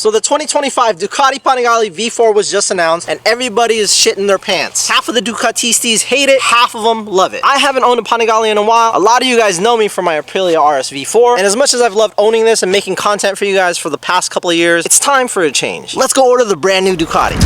So the 2025 Ducati Panigale V4 was just announced and everybody is shitting their pants. Half of the Ducatistas hate it, half of them love it. I haven't owned a Panigale in a while. A lot of you guys know me from my Aprilia RS V4, and as much as I've loved owning this and making content for you guys for the past couple of years, it's time for a change. Let's go order the brand new Ducati.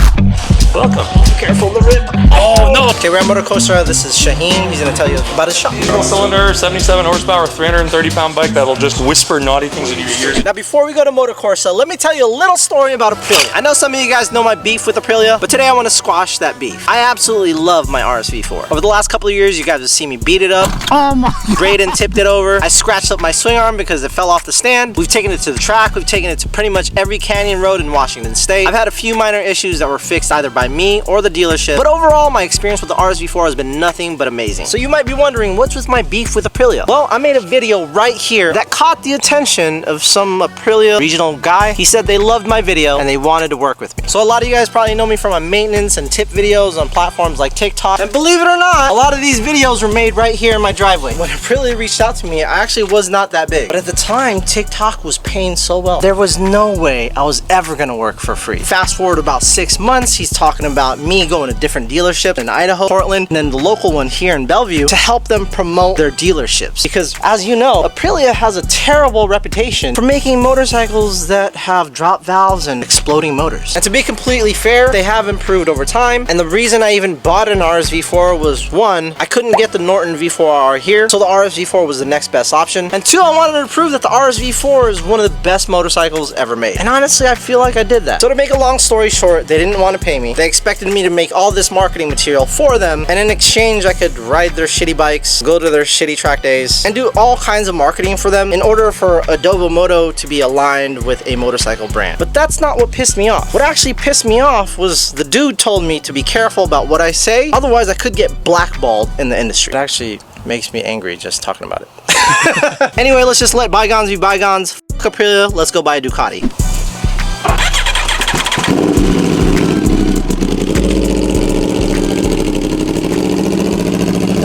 Welcome. Careful the rib. Oh no! Okay, we're at Moto Corsa. This is Shaheen. He's gonna tell you about his shop. Single cylinder, 77 horsepower, 330-pound bike that'll just whisper naughty things into your ears. Now before we go to Moto Corsa, let me tell you a little story about Aprilia. I know some of you guys know my beef with Aprilia, but today I want to squash that beef. I absolutely love my RS V4. Over the last couple of years, you guys have seen me beat it up. Oh my God. Braden tipped it over. I scratched up my swing arm because it fell off the stand. We've taken it to the track. We've taken it to pretty much every canyon road in Washington State. I've had a few minor issues that were fixed either by me or the dealership, but overall my experience with the RS V4 has been nothing but amazing. So you might be wondering, what's with my beef with Aprilia? Well, I made a video right here that caught the attention of some Aprilia regional guy. He said they loved my video and they wanted to work with me. So a lot of you guys probably know me from my maintenance and tip videos on platforms like TikTok, and believe it or not, a lot of these videos were made right here in my driveway. When Aprilia reached out to me, I actually was not that big, but at the time TikTok was paying so well, there was no way I was ever gonna work for free. Fast forward about 6 months, he's talking about me going to different dealerships in Idaho, Portland, and then the local one here in Bellevue to help them promote their dealerships. Because as you know, Aprilia has a terrible reputation for making motorcycles that have drop valves and exploding motors. And to be completely fair, they have improved over time. And the reason I even bought an RS V4 was, one, I couldn't get the Norton V4R here, so the RS V4 was the next best option. And two, I wanted to prove that the RS V4 is one of the best motorcycles ever made. And honestly, I feel like I did that. So to make a long story short, they didn't want to pay me. They expected me to make all this marketing material for them, and in exchange I could ride their shitty bikes, go to their shitty track days, and do all kinds of marketing for them in order for Adobo Moto to be aligned with a motorcycle brand. But that's not what pissed me off. What actually pissed me off was the dude told me to be careful about what I say, otherwise I could get blackballed in the industry. It actually makes me angry just talking about it. Anyway, let's just let bygones be bygones. Fuck Aprilia, let's go buy a Ducati.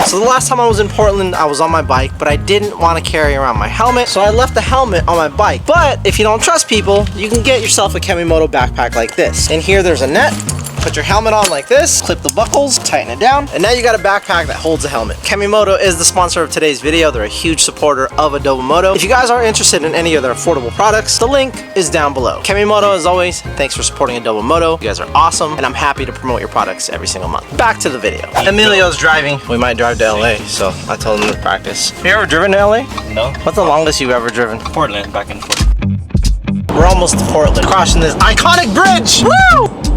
So the last time I was in Portland, I was on my bike, but I didn't want to carry around my helmet, so I left the helmet on my bike. But if you don't trust people, you can get yourself a Moto backpack like this. In here, there's a net. Put your helmet on like this, clip the buckles, tighten it down, and now you got a backpack that holds a helmet. Moto is the sponsor of today's video. They're a huge supporter of Adobo Moto. If you guys are interested in any of their affordable products, the link is down below. Moto, as always, thanks for supporting Adobo Moto. You guys are awesome, and I'm happy to promote your products every single month. Back to the video. Emilio's driving. We might drive to LA, so I told him to practice. Have you ever driven to LA? No. What's the longest you've ever driven? Portland, back and forth. We're almost to Portland. Crossing this iconic bridge! Woo!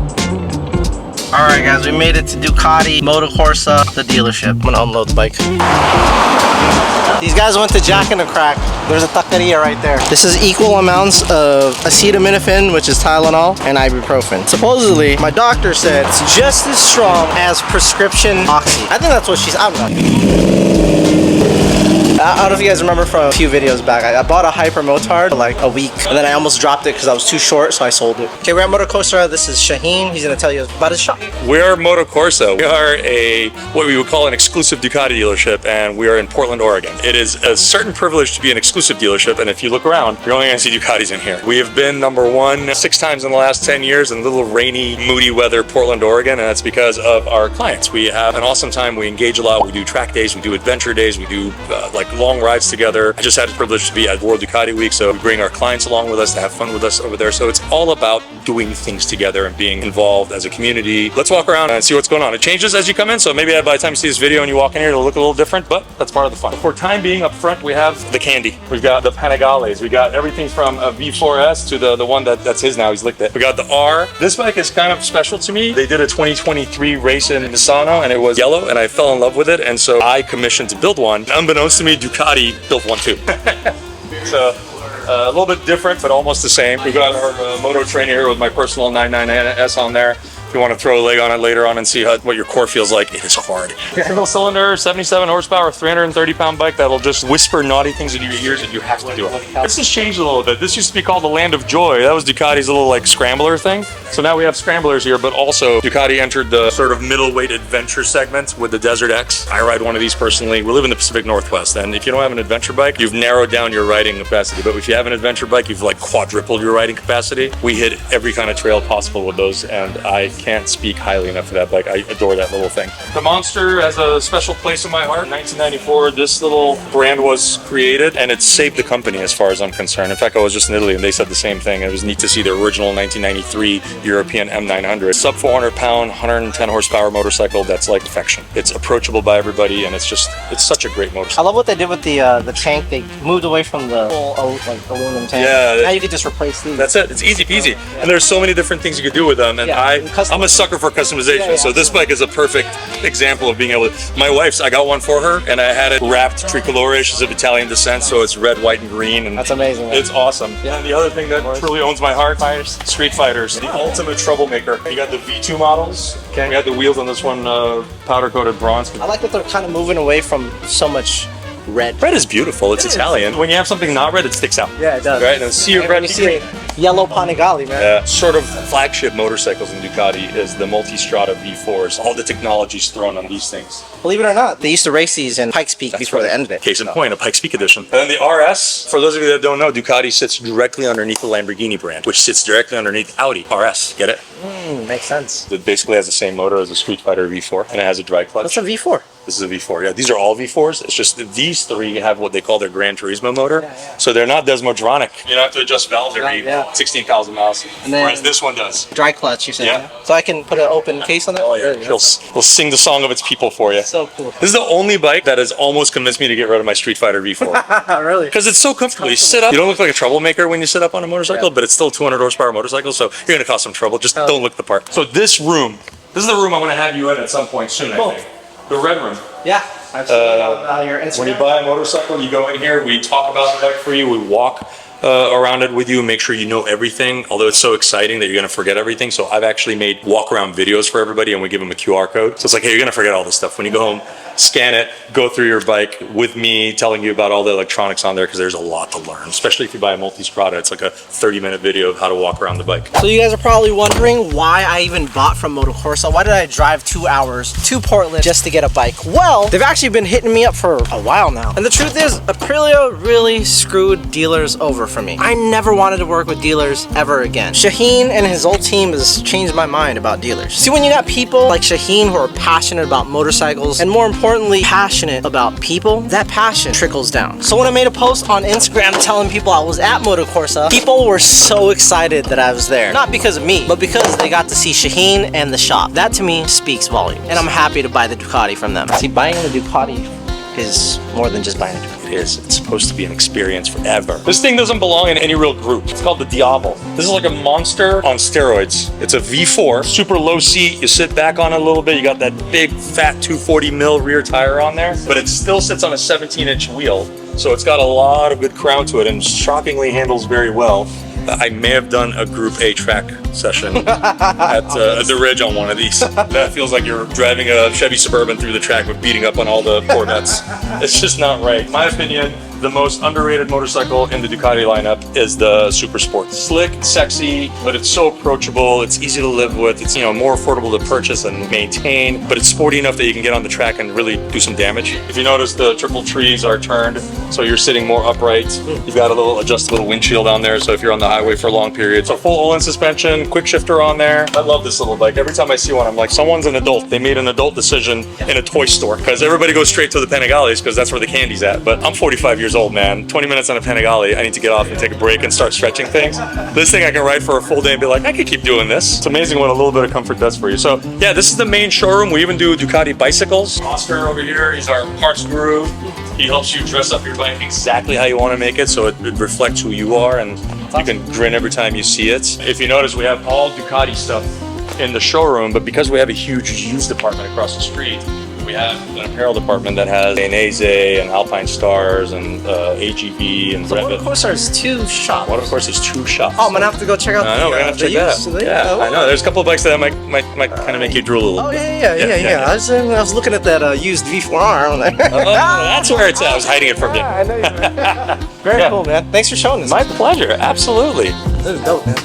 Alright guys, we made it to Ducati Moto Corsa, the dealership. I'm gonna unload the bike. These guys went to Jack in the Crack. There's a taqueria right there. This is equal amounts of acetaminophen, which is Tylenol, and ibuprofen. Supposedly, my doctor said it's just as strong as prescription oxy. I think that's what she's, I don't know. I don't know if you guys remember from a few videos back, I bought a Hyper Motard for like a week, and then I almost dropped it because I was too short, so I sold it. Okay, we're at Moto Corsa. This is Shaheen. He's gonna tell you about his shop. We're Moto Corsa. We are what we would call an exclusive Ducati dealership, and we are in Portland, Oregon. It is a certain privilege to be an exclusive dealership, and if you look around, you're only gonna see Ducatis in here. We have been #1 6 times in the last 10 years in little rainy, moody weather Portland, Oregon, and that's because of our clients. We have an awesome time. We engage a lot. We do track days. We do adventure days. We do like long rides together. I just had the privilege to be at World Ducati Week, so we bring our clients along with us to have fun with us over there. So it's all about doing things together and being involved as a community. Let's walk around and see what's going on. It changes as you come in, so maybe by the time you see this video and you walk in here, it'll look a little different, but that's part of the fun. For time being, up front, we have the candy. We've got the Panigales. We got everything from a V4S to the one that's his now. He's licked it. We got the R. This bike is kind of special to me. They did a 2023 race in Misano, and it was yellow, and I fell in love with it, and so I commissioned to build one. Unbeknownst to me, Ducati built one too. So a little bit different, but almost the same. We've got our moto trainer here with my personal 99S on there. If you want to throw a leg on it later on and see what your core feels like, it is hard. Single cylinder, 77 horsepower, 330-pound bike that'll just whisper naughty things into your ears, and you have to do it. This has changed a little bit. This used to be called the Land of Joy. That was Ducati's little like scrambler thing. So now we have scramblers here, but also Ducati entered the sort of middleweight adventure segment with the Desert X. I ride one of these personally. We live in the Pacific Northwest, and if you don't have an adventure bike, you've narrowed down your riding capacity. But if you have an adventure bike, you've like quadrupled your riding capacity. We hit every kind of trail possible with those, and I can't speak highly enough of that bike. I adore that little thing. The Monster has a special place in my heart. In 1994, this little brand was created, and it saved the company as far as I'm concerned. In fact, I was just in Italy, and they said the same thing. It was neat to see the original 1993 European M900. Sub 400 pound, 110 horsepower motorcycle that's like perfection. It's approachable by everybody, and it's such a great motorcycle. I love what they did with the tank. They moved away from the full like aluminum tank. Yeah. Now you could just replace these. That's it. It's easy peasy. Yeah. And there's so many different things you could do with them. And I'm a sucker for customization. So this bike is a perfect example of being able to. My wife's, I got one for her, and I had it wrapped tricolore. She's of Italian descent, so it's red, white, and green. And that's amazing. Man. It's awesome. Yeah. And the other thing that truly owns my heart, Street Fighters, the ultimate troublemaker. You got the V2 models. Okay. We had the wheels on this one powder coated bronze. I like that they're kind of moving away from so much red. Red is beautiful. It's Italian. When you have something not red, it sticks out. Yeah, it does. Right? And a sea of red. Yellow Panigale, man. Yeah. Sort of flagship motorcycles in Ducati is the multi-strata V4s. All the technology's thrown on these things. Believe it or not, they used to race these in Pikes Peak before they ended it. Case in point, a Pikes Peak edition. And then the RS, for those of you that don't know, Ducati sits directly underneath the Lamborghini brand, which sits directly underneath Audi RS. Get it? Makes sense. It basically has the same motor as a Street Fighter V4, and it has a dry clutch. What's a V4? This is a V4, yeah. These are all V4s. It's just that these three have what they call their Gran Turismo motor. Yeah. So they're not Desmodronic. You don't have to adjust valves every 16,000 miles. Whereas this one does. Dry clutch, you said? Yeah. So I can put an open case on that? Oh, yeah. We'll sing the song of its people for you. So cool. This is the only bike that has almost convinced me to get rid of my Street Fighter V4. Really? Because it's so comfortable. You sit up. You don't look like a troublemaker when you sit up on a motorcycle, but it's still a 200 horsepower motorcycle, so you're going to cause some trouble. Just don't look the part. So this is the room I'm going to have you in at some point soon, I think. The red room. Yeah. I've seen your Instagram. When you buy a motorcycle, you go in here, we talk about the bike for you, we walk around it with you, make sure you know everything, although it's so exciting that you're going to forget everything. So I've actually made walk around videos for everybody, and we give them a QR code. So it's like, hey, you're going to forget all this stuff. When you go home, scan it, go through your bike with me, telling you about all the electronics on there, because there's a lot to learn, especially if you buy a multi-strata. It's like a 30-minute video of how to walk around the bike. So you guys are probably wondering why I even bought from Moto Corsa. Why did I drive 2 hours to Portland just to get a bike? Well, they've actually been hitting me up for a while now. And the truth is, Aprilia really screwed dealers over for me. I never wanted to work with dealers ever again. Shaheen and his whole team has changed my mind about dealers. See, when you got people like Shaheen who are passionate about motorcycles, and more importantly, passionate about people, that passion trickles down. So when I made a post on Instagram telling people I was at Moto Corsa, people were so excited that I was there. Not because of me, but because they got to see Shaheen and the shop. That to me speaks volumes. And I'm happy to buy the Ducati from them. See, buying the Ducati is more than just buying a Ducati. It is. It's supposed to be an experience forever. This thing doesn't belong in any real group. It's called the Diavolo. This is like a monster on steroids. It's a V4, super low seat. You sit back on it a little bit. You got that big, fat 240 mil rear tire on there, but it still sits on a 17-inch wheel. So it's got a lot of good crown to it and shockingly handles very well. I may have done a Group A track session at the Ridge on one of these. That feels like you're driving a Chevy Suburban through the track with beating up on all the Corvettes. It's just not right. In my opinion, the most underrated motorcycle in the Ducati lineup is the Super Sport. Slick, sexy, but it's so approachable. It's easy to live with. It's, more affordable to purchase and maintain, but it's sporty enough that you can get on the track and really do some damage. If you notice, the triple trees are turned, so you're sitting more upright. You've got a little adjustable windshield on there, so if you're on the highway for long periods. So full Olin suspension, quick shifter on there. I love this little bike. Every time I see one, I'm like, someone's an adult. They made an adult decision in a toy store, because everybody goes straight to the Panigales because that's where the candy's at. But I'm 45 years old, man. 20 minutes on a Panigale, I need to get off and take a break and start stretching things. This thing I can ride for a full day and be like, I could keep doing this. It's amazing what a little bit of comfort does for you. So yeah, this is the main showroom. We even do Ducati bicycles. Oscar over here, he's our parts guru. He helps you dress up your bike exactly how you want to make it, so it reflects who you are, and you can grin every time you see it. If you notice, we have all Ducati stuff in the showroom, but because we have a huge used department across the street, we have an apparel department that has Dainese and Alpine Stars and AGV and so Moto Corsa has 2 shops. Moto Corsa is 2 shops. Oh, I'm gonna have to go check out. I know, we're gonna have to check that out. Yeah, I know. There's a couple of bikes that might kind of make you drool a little. Oh yeah. I was looking at that used V4R on there. Oh, that's where it's at. I was hiding it from you. I know you were. Very cool, man. Thanks for showing us. My pleasure. Absolutely. This is dope, man.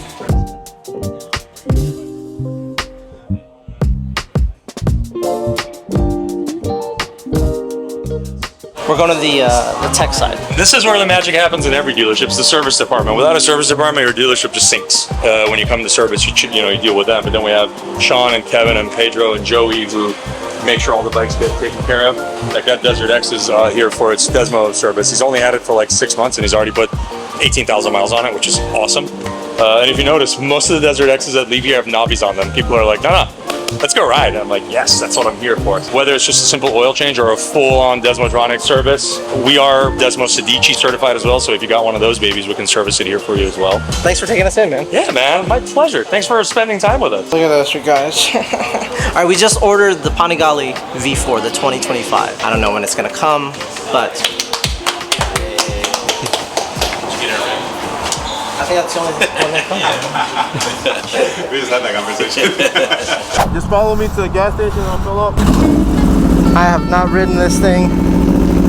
we're going to the tech side. This is where the magic happens in every dealership. It's the service department. Without a service department, your dealership just sinks. When you come to service, you deal with them. But then we have Sean and Kevin and Pedro and Joey who make sure all the bikes get taken care of. Like that Desert X is here for its Desmo service. He's only had it for like 6 months and he's already put 18,000 miles on it, which is awesome. And if you notice, most of the Desert X's that leave here have knobbies on them. People are like, no, let's go ride. And I'm like, yes, that's what I'm here for. Whether it's just a simple oil change or a full-on Desmotronic service, we are Desmo Sedici certified as well. So if you got one of those babies, we can service it here for you as well. Thanks for taking us in, man. Yeah, man, my pleasure. Thanks for spending time with us. Look at this, you guys. All right, we just ordered the Panigale V4, the 2025. I don't know when it's gonna come, but I think that's the only one that comes. We just had that conversation. Just follow me to the gas station and I'll fill up. I have not ridden this thing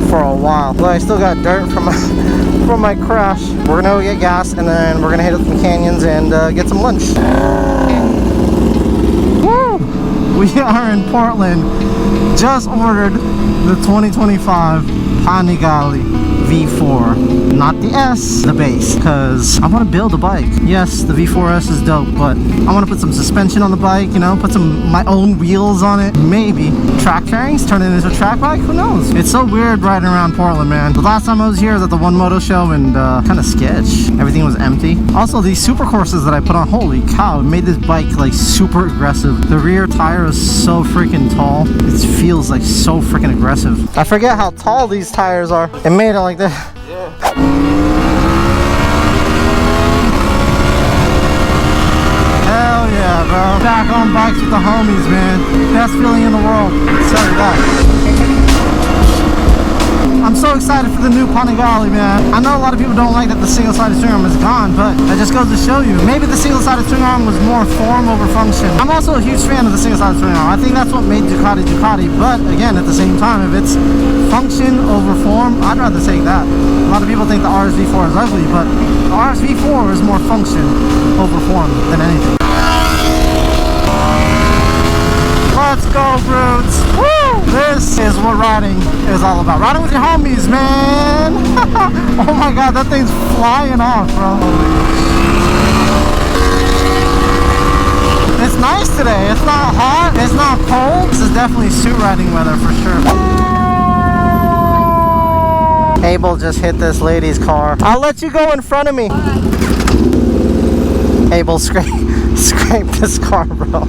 for a while, but I still got dirt from my crash. We're gonna go get gas and then we're gonna hit up some canyons and get some lunch. Woo! We are in Portland. Just ordered the 2025 Panigale V4, not the S, the base, because I want to build a bike. Yes, the V4S is dope, but I want to put some suspension on the bike, you know, put my own wheels on it. Maybe track fairings, turn it into a track bike, who knows? It's so weird riding around Portland, man. The last time I was here was at the One Moto show and kind of sketch. Everything was empty. Also, these super courses that I put on, holy cow, it made this bike like super aggressive. The rear tire is so freaking tall. It feels like so freaking aggressive. I forget how tall these tires are. It made it like that. Yeah. Hell yeah, bro. Back on bikes with the homies, man. Best feeling in the world. I'll tell you that. I'm so excited for the new Panigale, man. I know a lot of people don't like that the single-sided string arm is gone, but that just goes to show you. Maybe the single-sided string arm was more form over function. I'm also a huge fan of the single-sided string arm. I think that's what made Ducati Ducati, but again, at the same time, if it's function over form, I'd rather take that. A lot of people think the RSV4 is ugly, but the RSV4 is more function over form than anything. Let's go, brutes! Woo! This is what riding is all about. Riding with your homies, man! Oh my god, that thing's flying off, bro. It's nice today. It's not hot. It's not cold. This is definitely suit riding weather for sure. Abel just hit this lady's car. I'll let you go in front of me. Abel scraped this car, bro.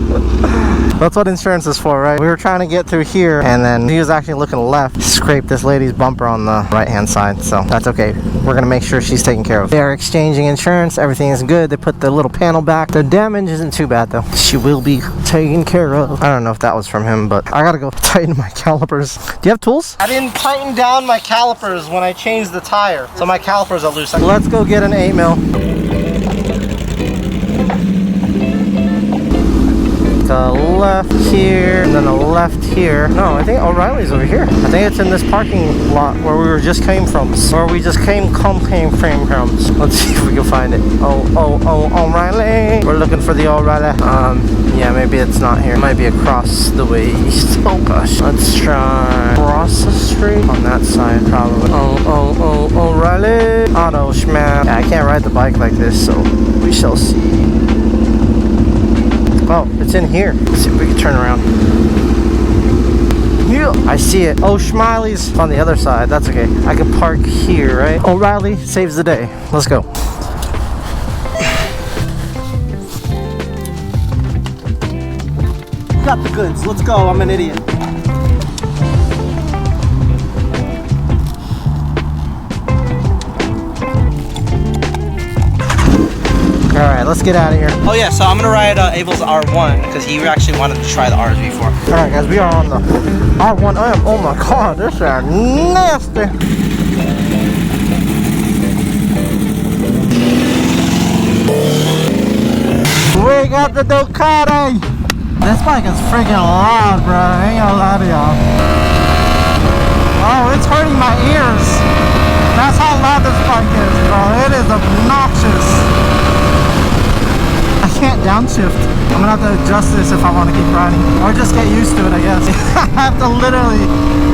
That's what insurance is for, right? We were trying to get through here and then he was actually looking left, scraped this lady's bumper on the right hand side, so that's okay. We're gonna make sure she's taken care of. They're exchanging insurance, everything is good. They put the little panel back. The damage isn't too bad though. She will be taken care of. I don't know if that was from him, but I gotta go tighten my calipers. Do you have tools? I didn't tighten down my calipers when I changed the tire, so my calipers are loose. Let's go get an 8mm. The left here and then the left here. No, I think O'Reilly's over here. I think it's in this parking lot where we just came from. Where we just came from. Let's see if we can find it. Oh, O'Reilly. We're looking for the O'Reilly. Yeah, maybe it's not here. It might be across the way east. Oh gosh. Let's try across the street on that side probably. Oh, O'Reilly. Auto schmack. Yeah, I can't ride the bike like this, so we shall see. Oh, it's in here. Let's see if we can turn around. Yeah, I see it. Oh, Schmiley's on the other side. That's okay. I can park here, right? O'Reilly saves the day. Let's go. Got the goods. Let's go. I'm an idiot. Alright, let's get out of here. Oh yeah, so I'm gonna ride Abel's R1 because he actually wanted to try the RSV4. Alright guys, we are on the R1M. Oh my god, this is nasty. We got the Ducati. This bike is freaking loud, bro. I ain't gonna lie to y'all. Oh, it's hurting my ears. That's how loud this bike is, bro. It is obnoxious. I can't downshift. I'm gonna have to adjust this if I want to keep riding, or just get used to it, I guess. I have to literally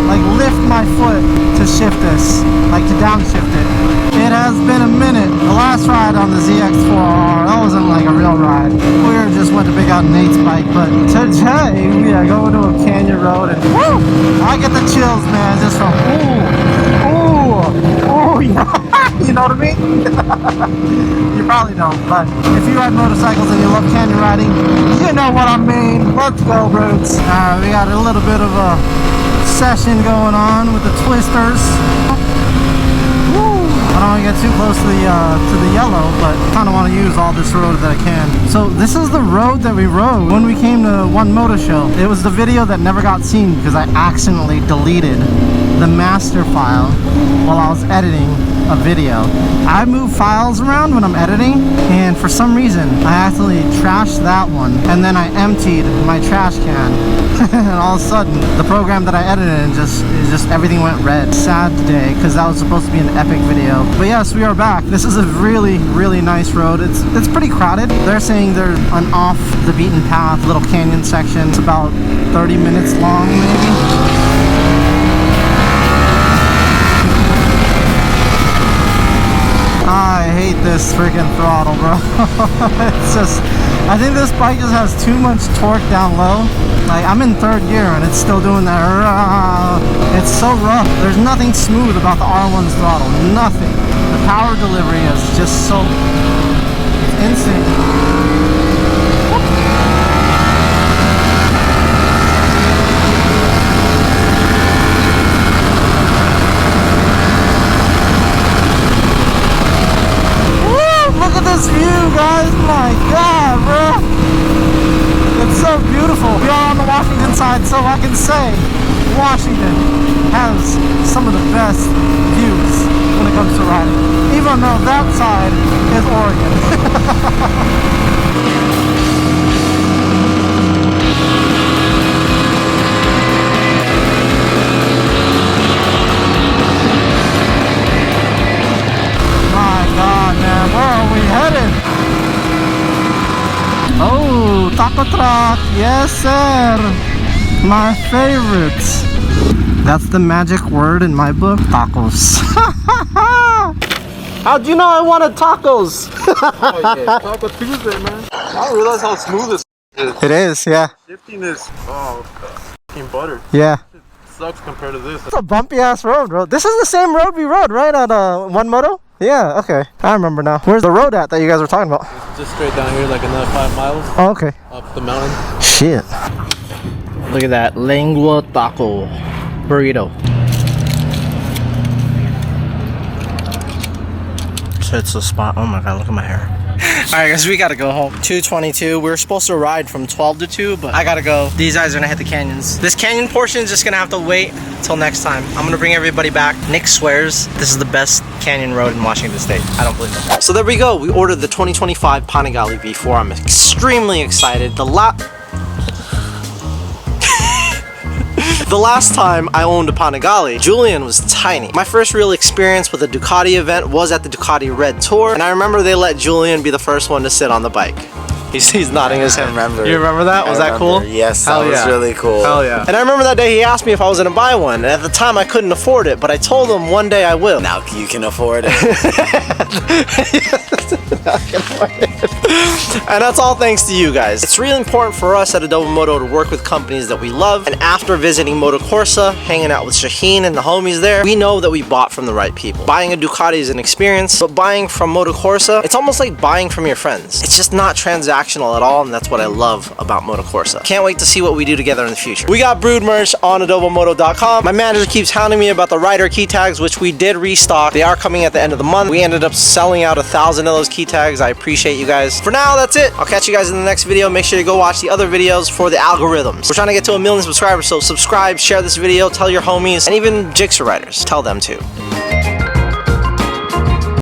like lift my foot to shift this, like to downshift it. It has been a minute. The last ride on the ZX4R, that wasn't like a real ride. We just went to pick out Nate's bike, but today we are going to a canyon road, and woo! I get the chills, man, just from ooh, you know what I mean? You probably don't, but if you ride motorcycles and you love canyon riding, you know what I mean. Let's go, Roots. Alright, we got a little bit of a session going on with the twisters. I don't want to get too close to the yellow, but I kind of want to use all this road that I can. So this is the road that we rode when we came to One Moto Show. It was the video that never got seen because I accidentally deleted the master file while I was editing a video. I move files around when I'm editing, and for some reason I accidentally trashed that one, and then I emptied my trash can and all of a sudden the program that I edited and just everything went red. Sad day, because that was supposed to be an epic video. But yes, we are back. This is a really nice road. It's pretty crowded. They're saying there's an off the beaten path little canyon section. It's about 30 minutes long maybe. I hate this freaking throttle, bro. It's just, I think this bike just has too much torque down low. Like, I'm in third gear and it's still doing that. It's so rough. There's nothing smooth about the R1's throttle. Nothing. The power delivery is just so insane. This view, guys, my god, bro, it's so beautiful. We are on the Washington side, so I can say Washington has some of the best views when it comes to riding, even though that side is Oregon. Oh, taco truck, yes sir, my favorites. That's the magic word in my book, tacos. How'd you know I wanted tacos? Oh yeah, Taco Tuesday, man. I don't realize how smooth this is. It is, yeah. Shifting is, fucking butter. Yeah. It sucks compared to this. It's a bumpy ass road, bro. This is the same road we rode, right, at One Moto? Yeah, okay. I remember now. Where's the road at that you guys were talking about? It's just straight down here, like another 5 miles. Oh, okay. Up the mountain. Shit. Look at that. Lengua taco burrito. So it's the spot. Oh my god, look at my hair. Alright guys, we gotta go home. 2:22. We were supposed to ride from 12 to 2, but I gotta go. These guys are gonna hit the canyons. This canyon portion is just gonna have to wait until next time. I'm gonna bring everybody back. Nick swears this is the best canyon road in Washington State. I don't believe it. So there we go. We ordered the 2025 Panigale V4. I'm extremely excited. The last time I owned a Panigale, Julian was tiny. My first real experience with a Ducati event was at the Ducati Red Tour, and I remember they let Julian be the first one to sit on the bike. He's nodding his head. I remember. You remember that? Was that cool? Yes, that was really cool. Hell yeah. And I remember that day he asked me if I was gonna buy one, and at the time I couldn't afford it, but I told him one day I will. Now you can afford it. And that's all thanks to you guys. It's really important for us at Adobo Moto to work with companies that we love, and after visiting Moto Corsa, hanging out with Shaheen and the homies there, we know that we bought from the right people. Buying a Ducati is an experience, but buying from Moto Corsa, it's almost like buying from your friends. It's just not transactional at all, and that's what I love about Moto Corsa. Can't wait to see what we do together in the future. We got brewed merch on adobomoto.com. My manager keeps hounding me about the rider key tags, which we did restock. They are coming at the end of the month. We ended up selling out 1,000 of those key tags. I appreciate you guys. For now, that's it. I'll catch you guys in the next video. Make sure to go watch the other videos for the algorithms. We're trying to get to 1 million subscribers, so subscribe, share this video, tell your homies, and even Jigsaw riders. Tell them too.